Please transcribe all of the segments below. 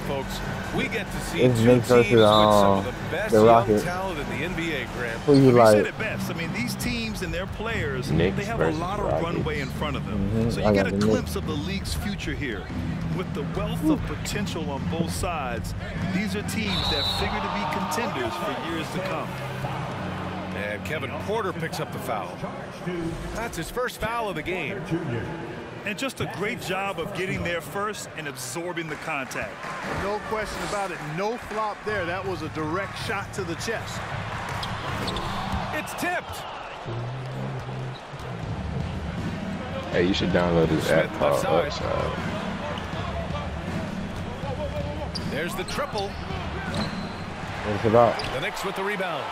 folks. We get to see It's two Knicks teams with versus, some of the best the young Rockets. talent in the NBA, Graham. Who you You like? said it best. I mean, these teams and their players, Knicks they have a versus lot of Rockets. runway in front of them. So I you got get a the glimpse Knicks. of the league's future here. With the wealth of potential on both sides, these are teams that figure to be contenders for years to come. And Kevin Porter picks up the foul. That's his first foul of the game. And just a great job of getting there first and absorbing the contact. No question about it. No flop there. That was a direct shot to the chest. It's tipped. Hey, you should download this app called Upside. There's the triple. What's it about? The Knicks with the rebound.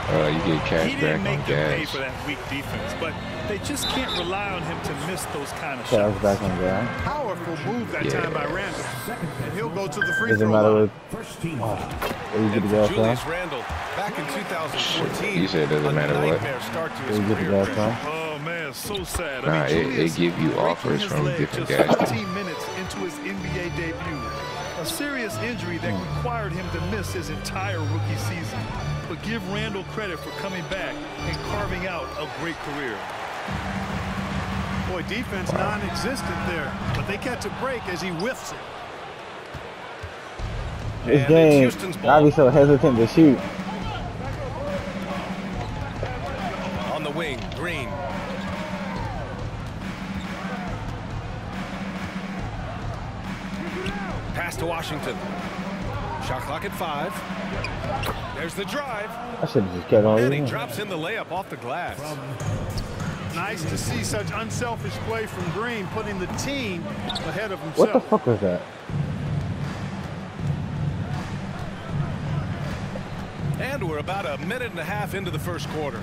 You get cash He back didn't on make them pay gas. for that weak defense, but they just can't rely on him to miss those kind of Cash shots. back on ground. Powerful move that time by Randall. And he'll go to the free Doesn't throw matter line. what. You get the gas Julius from? Randle back in 2014. You said it doesn't matter what. Nightmare start to his You get the career. gas from? Oh, man, so sad. Nah, I mean, it Julius give you breaking offers his from leg different just gas. 15 minutes into his NBA debut. A serious injury that required him to miss his entire rookie season. But give Randall credit for coming back and carving out a great career. Boy, defense non-existent there. But they catch a break as he whiffs it. This And it's game, Houston's I ball. be so hesitant to shoot. On the wing, Green. Pass to Washington. Shot clock at 5. There's the drive. I should have just kept on And he reading. drops in the layup off the glass. Nice to see such unselfish play from Green, putting the team ahead of himself. What the fuck was that? And we're about a minute and a half into the first quarter.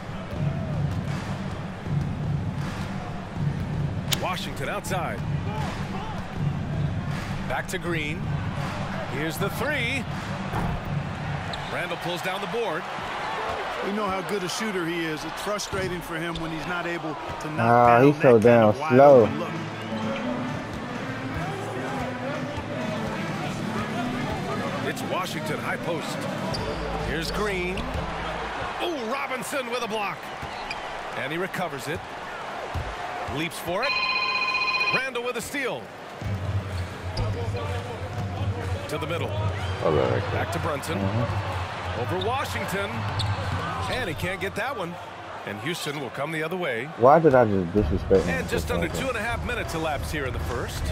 Washington outside. Back to Green. Here's the 3. Randall pulls down the board. We know how good a shooter he is. It's frustrating for him when he's not able to knock Ah, down he's so that kind of damn wide slow. open look. It's Washington high post. Here's Green. Oh, Robinson with a block. And he recovers it. Leaps for it. Randall with a steal. To the middle. Back to Brunson. Over Washington. And he can't get that one. And Houston will come the other way. Why did I just disrespect him? And just under 2.5 minutes elapsed here in the first.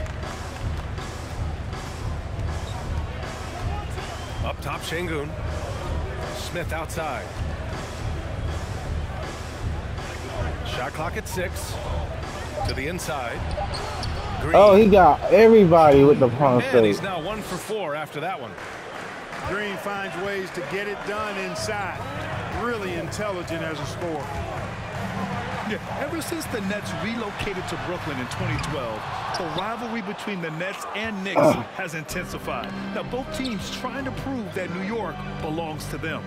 Up top, Şengün. Smith outside. Shot clock at 6. To the inside. Green. Oh, he got everybody with the palm And he's straight. now 1 for 4 after that one. Green finds ways to get it done inside. Really intelligent as a scorer. Yeah, ever since the Nets relocated to Brooklyn in 2012, the rivalry between the Nets and Knicks has intensified. Now, both teams trying to prove that New York belongs to them.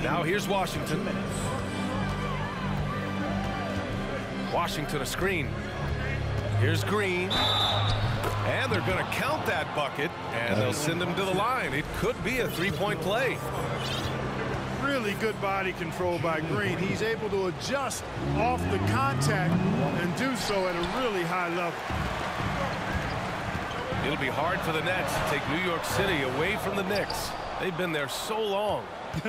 Now here's Washington. Washington a screen. Here's Green. And they're going to count that bucket, and they'll send him to the line. It could be a three-point play. Really good body control by Green. He's able to adjust off the contact and do so at a really high level. It'll be hard for the Nets to take New York City away from the Knicks. They've been there so long.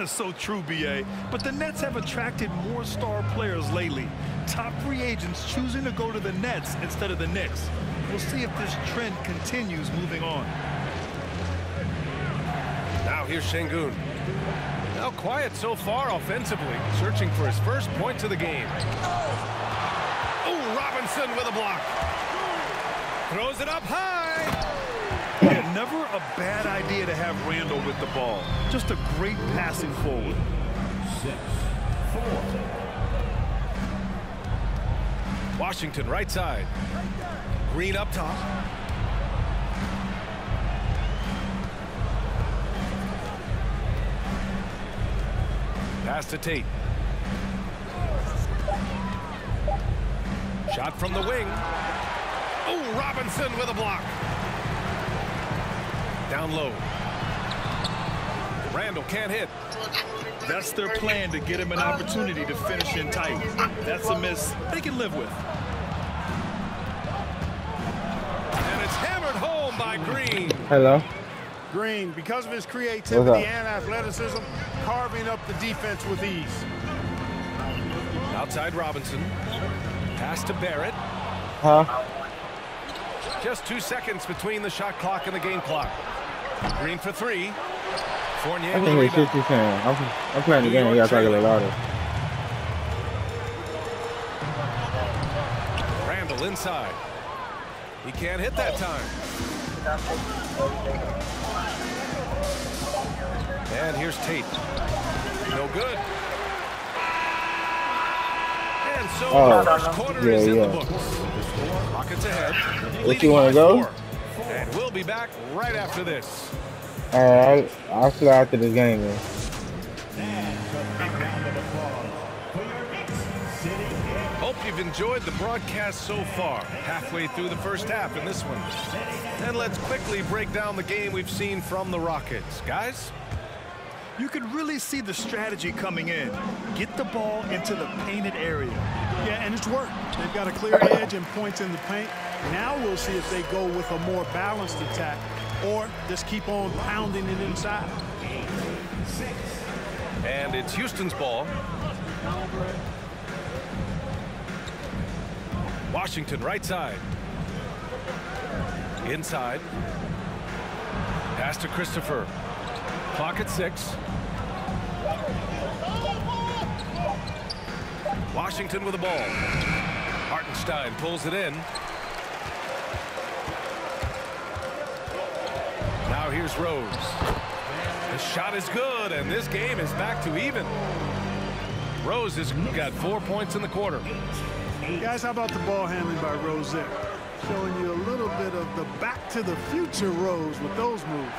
So true, B.A. But the Nets have attracted more star players lately. Top free agents choosing to go to the Nets instead of the Knicks. We'll see if this trend continues moving on. Now here's Şengün. Now quiet so far offensively, searching for his first points of the game. Oh, Robinson with a block. Throws it up high. Yeah, never a bad idea to have Randall with the ball. Just a great passing forward. 6-4. Washington right side. Green up top. Pass to Tate. Shot from the wing. Oh, Robinson with a block. Down low. Randall can't hit. That's their plan, to get him an opportunity to finish in tight. That's a miss they can live with. And it's hammered home by Green. Hello. Green, because of his creativity and athleticism, carving up the defense with ease. Outside Robinson. Pass to Barrett. Huh? Just 2 seconds between the shot clock and the game clock. Green for three. Fournier I with the think it's rebound. 60-10. I'm playing the game. You gotta talk a little louder. Randall inside. He can't hit that time. And here's Tate. No good. And so the first quarter is in the books. Rockets ahead. If you want to go? And we'll be back right after this. All right, I'll see you after this game, man. Hope you've enjoyed the broadcast so far. Halfway through the first half in this one. And let's quickly break down the game we've seen from the Rockets. Guys? You can really see the strategy coming in. Get the ball into the painted area. Yeah, and it's worked. They've got a clear edge and points in the paint. Now we'll see if they go with a more balanced attack or just keep on pounding it inside. And it's Houston's ball. Washington right side. Inside. Pass to Christopher. Clock at 6. Washington with the ball. Hartenstein pulls it in. Now here's Rose. The shot is good, and this game is back to even. Rose has got 4 points in the quarter. Guys, how about the ball handling by Rose there? Showing you a little bit of the back to the future Rose with those moves.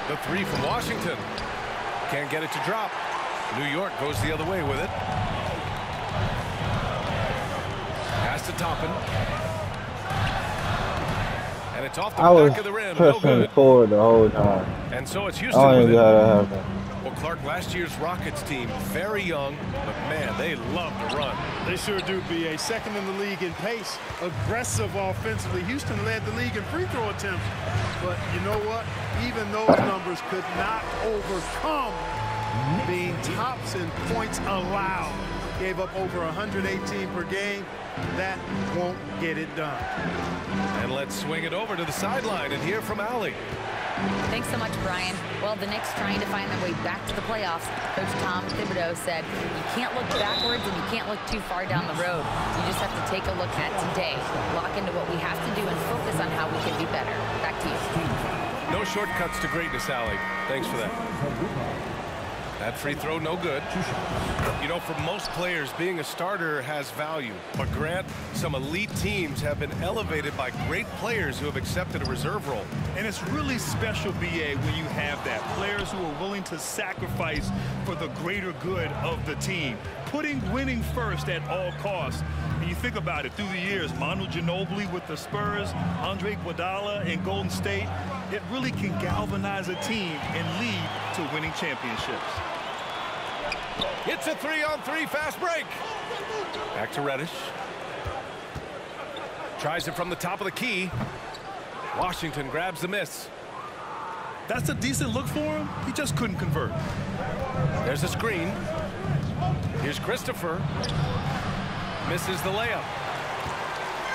The three from Washington. Can't get it to drop. New York goes the other way with it. Pass to Toppin. And it's off the back of the rim. No good. Forward the whole time. And so it's Houston with it. That happen. Well, Clark, last year's Rockets team, very young, but man, they love to run. They sure do, BA. Second in the league in pace. Aggressive offensively. Houston led the league in free throw attempts. But you know what? Even those numbers could not overcome being tops in points allowed. Gave up over 118 per game. That won't get it done. And let's swing it over to the sideline and hear from Allie. Thanks so much, Brian. Well, the Knicks trying to find their way back to the playoffs. Coach Tom Thibodeau said, you can't look backwards and you can't look too far down the road. You just have to take a look at today, lock into what we have to do, and focus on how we can be better. Back to you. No shortcuts to greatness, Allie. Thanks for that. That free throw, no good. You know, for most players, being a starter has value. But Grant, some elite teams have been elevated by great players who have accepted a reserve role. And it's really special, BA, when you have that. Players who are willing to sacrifice for the greater good of the team. Putting winning first at all costs. And you think about it, through the years, Manu Ginobili with the Spurs, Andre Iguodala in Golden State, it really can galvanize a team and lead to winning championships. It's a 3-on-3 fast break. Back to Reddish. Tries it from the top of the key. Washington grabs the miss. That's a decent look for him. He just couldn't convert. There's a screen. Here's Christopher. Misses the layup.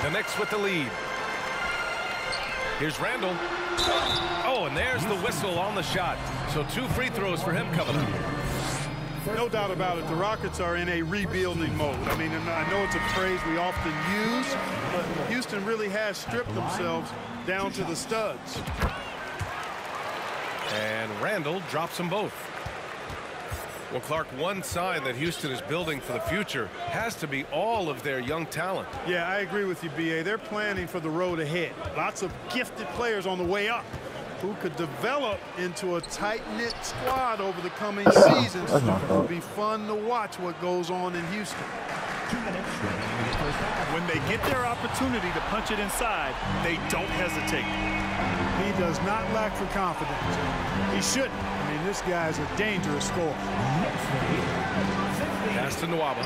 The Knicks with the lead. Here's Randall. Oh, and there's the whistle on the shot. So 2 free throws for him coming up. No doubt about it. The Rockets are in a rebuilding mode. I mean, I know it's a phrase we often use, but Houston really has stripped themselves down to the studs. And Randall drops them both. Well, Clark, one sign that Houston is building for the future has to be all of their young talent. Yeah, I agree with you, B.A. They're planning for the road ahead. Lots of gifted players on the way up who could develop into a tight-knit squad over the coming seasons. It'll be fun to watch what goes on in Houston. When they get their opportunity to punch it inside, they don't hesitate. He does not lack for confidence. He shouldn't. I mean, this guy's a dangerous scorer. Pass to Nwaba.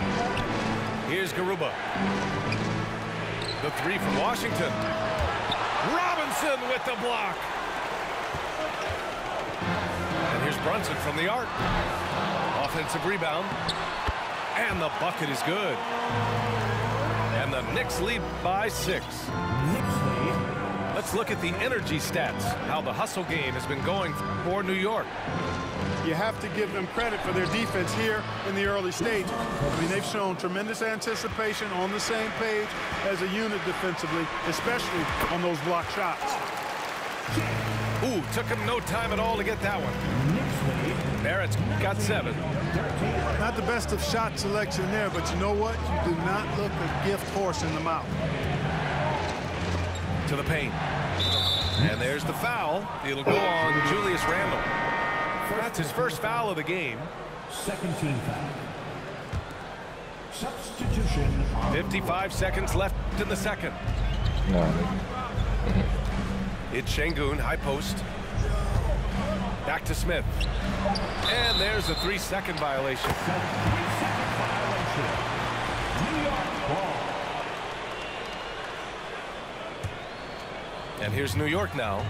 Here's Garuba. The three from Washington. Robinson with the block. And here's Brunson from the arc. Offensive rebound. And the bucket is good. And the Knicks lead by 6. Let's look at the energy stats, how the hustle game has been going for New York. You have to give them credit for their defense here in the early stages. I mean, they've shown tremendous anticipation, on the same page as a unit defensively, especially on those block shots. Ooh, took him no time at all to get that one. Barrett's got 7. Not the best of shot selection there, but you know what? You do not look a gift horse in the mouth. To the paint. And there's the foul. It'll go on Julius Randle. That's his first foul of the game. Second team foul. Substitution. 55 seconds left in the second. No. It's Şengün, high post. Back to Smith. And there's a 3-second violation. New York ball. And here's New York now.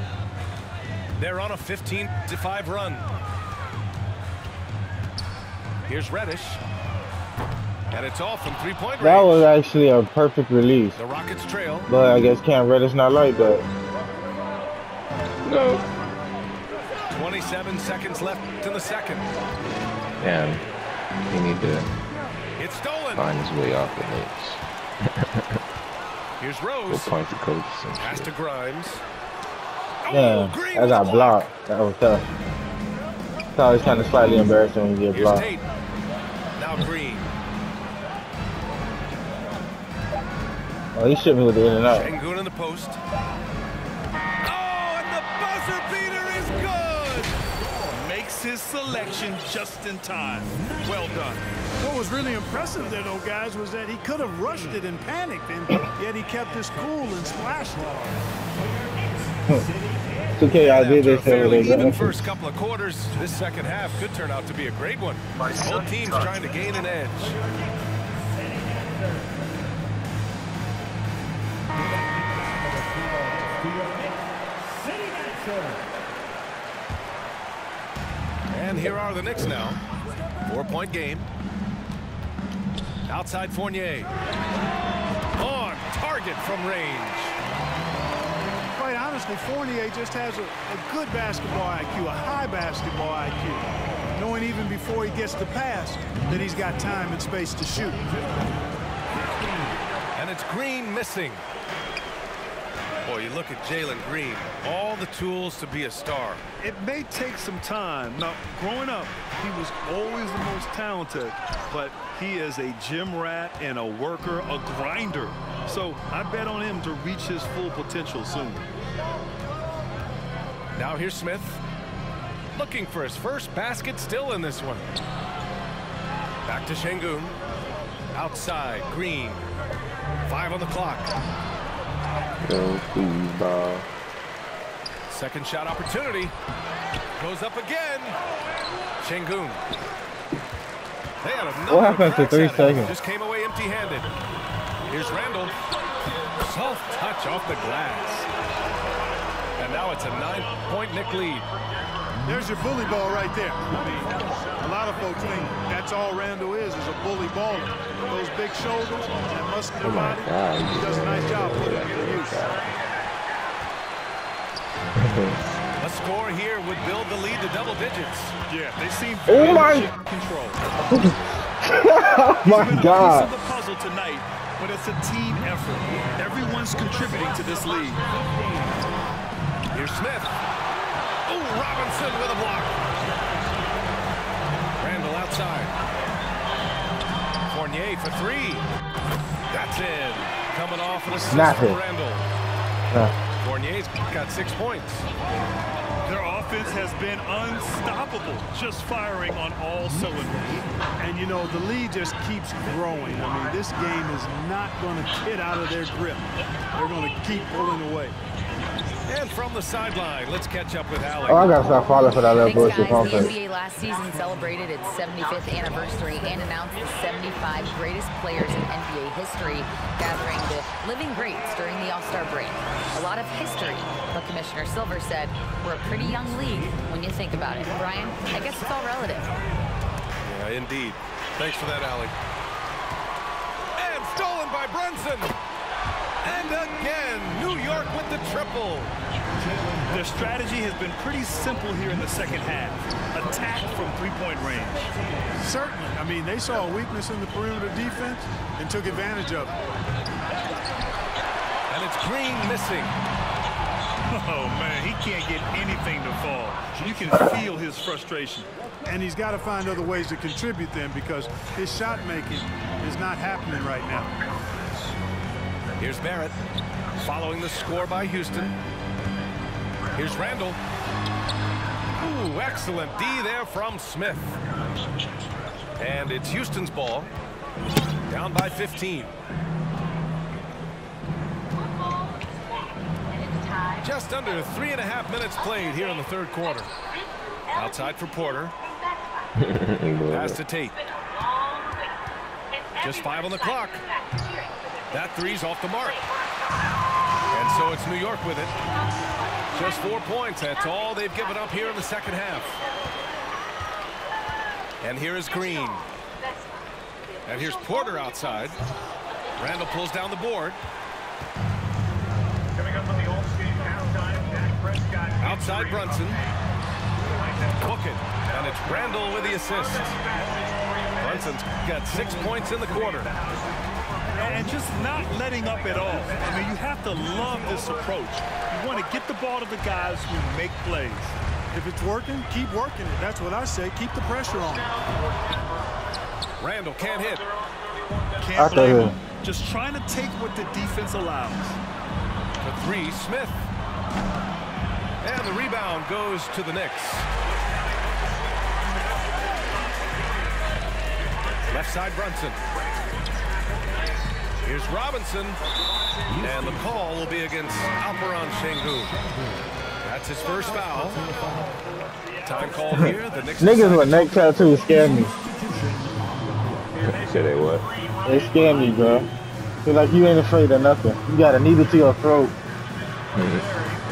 They're on a 15-5 run. Here's Reddish. And it's all from 3-point range. That was actually a perfect release. The Rockets trail. But I guess Cam Reddish not like that. No. 27 seconds left in the second. Damn. He need to It's stolen. find his way off the Knicks. Here's Go Rose. point the coach and Pass to shit. Grimes. Damn, Green I with got the block. blocked. That was tough. It's always kind of slightly embarrassing when you get Here's blocked. Tate. Now Green. Oh, he shit me with the in and out. Şengün in the post. Oh, and the buzzer beater is good. Makes his selection just in time. Well done. What was really impressive there, though, guys, was that he could have rushed it and panicked, and yet he kept his cool and splashed it. 2K, I did After a this fairly every even day. first couple of quarters, this second half could turn out to be a great one. Both teams trying to gain an edge. And here are the Knicks now. 4-point game. Outside Fournier. On target from range. Quite honestly, Fournier just has a good basketball IQ, a high basketball IQ, knowing even before he gets the pass that he's got time and space to shoot. And it's Green missing. Boy, you look at Jalen Green, all the tools to be a star. It may take some time. Now, growing up, he was always the most talented, but he is a gym rat and a worker, a grinder. So I bet on him to reach his full potential soon. Now here's Smith. Looking for his first basket, still in this one. Back to Şengün. Outside, Green. 5 on the clock. Go, please, ball. Second shot opportunity. Goes up again. Şengün. They had a number What happened of to cracks 3 at him. seconds? Just came away empty-handed. Here's Randle. Soft touch off the glass. And now it's a 9-point Knick lead. There's your bully ball right there. A lot of folks think that's all Randle is a bully baller. Those big shoulders, that muscular Oh my body, God. he does a nice job putting it to use. A score here would build the lead to double digits. Yeah, they seem Oh very my- much in control. Oh my Been a piece God. of the puzzle tonight, but it's a team effort. Everyone's contributing to this lead. Here's Smith. Oh, Robinson with a block. Randle outside. Fournier for 3. That's in. Coming off an assist Not from it. Randle. Nah. Fournier's got 6 points. Their offense has been unstoppable, just firing on all cylinders. And, you know, the lead just keeps growing. I mean, this game is not going to get out of their grip. They're going to keep pulling away. And from the sideline, let's catch up with Alec. Oh, I gotta stop falling for that little Thanks, bullshit guys. The offense. NBA last season celebrated its 75th anniversary and announced the 75 greatest players in NBA history, gathering the living greats during the All-Star break. A lot of history, but Commissioner Silver said, we're a pretty young league when you think about it. Brian, I guess it's all relative. Yeah, indeed. Thanks for that, Alec. And stolen by Brunson. And again, New York with the triple. Their strategy has been pretty simple here in the second half. Attack from three-point range. Certainly. I mean, they saw a weakness in the perimeter defense and took advantage of it. And it's Green missing. Oh, man, he can't get anything to fall. You can feel his frustration. And he's got to find other ways to contribute then because his shot making is not happening right now. Here's Barrett, following the score by Houston. Here's Randall. Ooh, excellent D there from Smith. And it's Houston's ball, down by 15. Just under 3.5 minutes played here in the third quarter. Outside for Porter. Pass to Tate. Just 5 on the clock. That three's off the mark. And so it's New York with it. Just 4 points. That's all they've given up here in the second half. And here is Green. And here's Porter outside. Randall pulls down the board. Outside Brunson. Book it. And it's Randall with the assist. Brunson's got 6 points in the quarter. And just not letting up at all. I mean, you have to love this approach. You want to get the ball to the guys who make plays. If it's working, keep working it. That's what I say. Keep the pressure on. Randall can't hit. Can't blame him. Just trying to take what the defense allows. The three, Smith. And the rebound goes to the Knicks. Left side Brunson. Here's Robinson. And the call will be against Alperon Şengün. That's his first foul. Time call here. The Knicks Niggas with neck tattoos scare me. Say they what? They scare me, bro. Feel like you ain't afraid of nothing. You got a needle to your throat. Mm-hmm.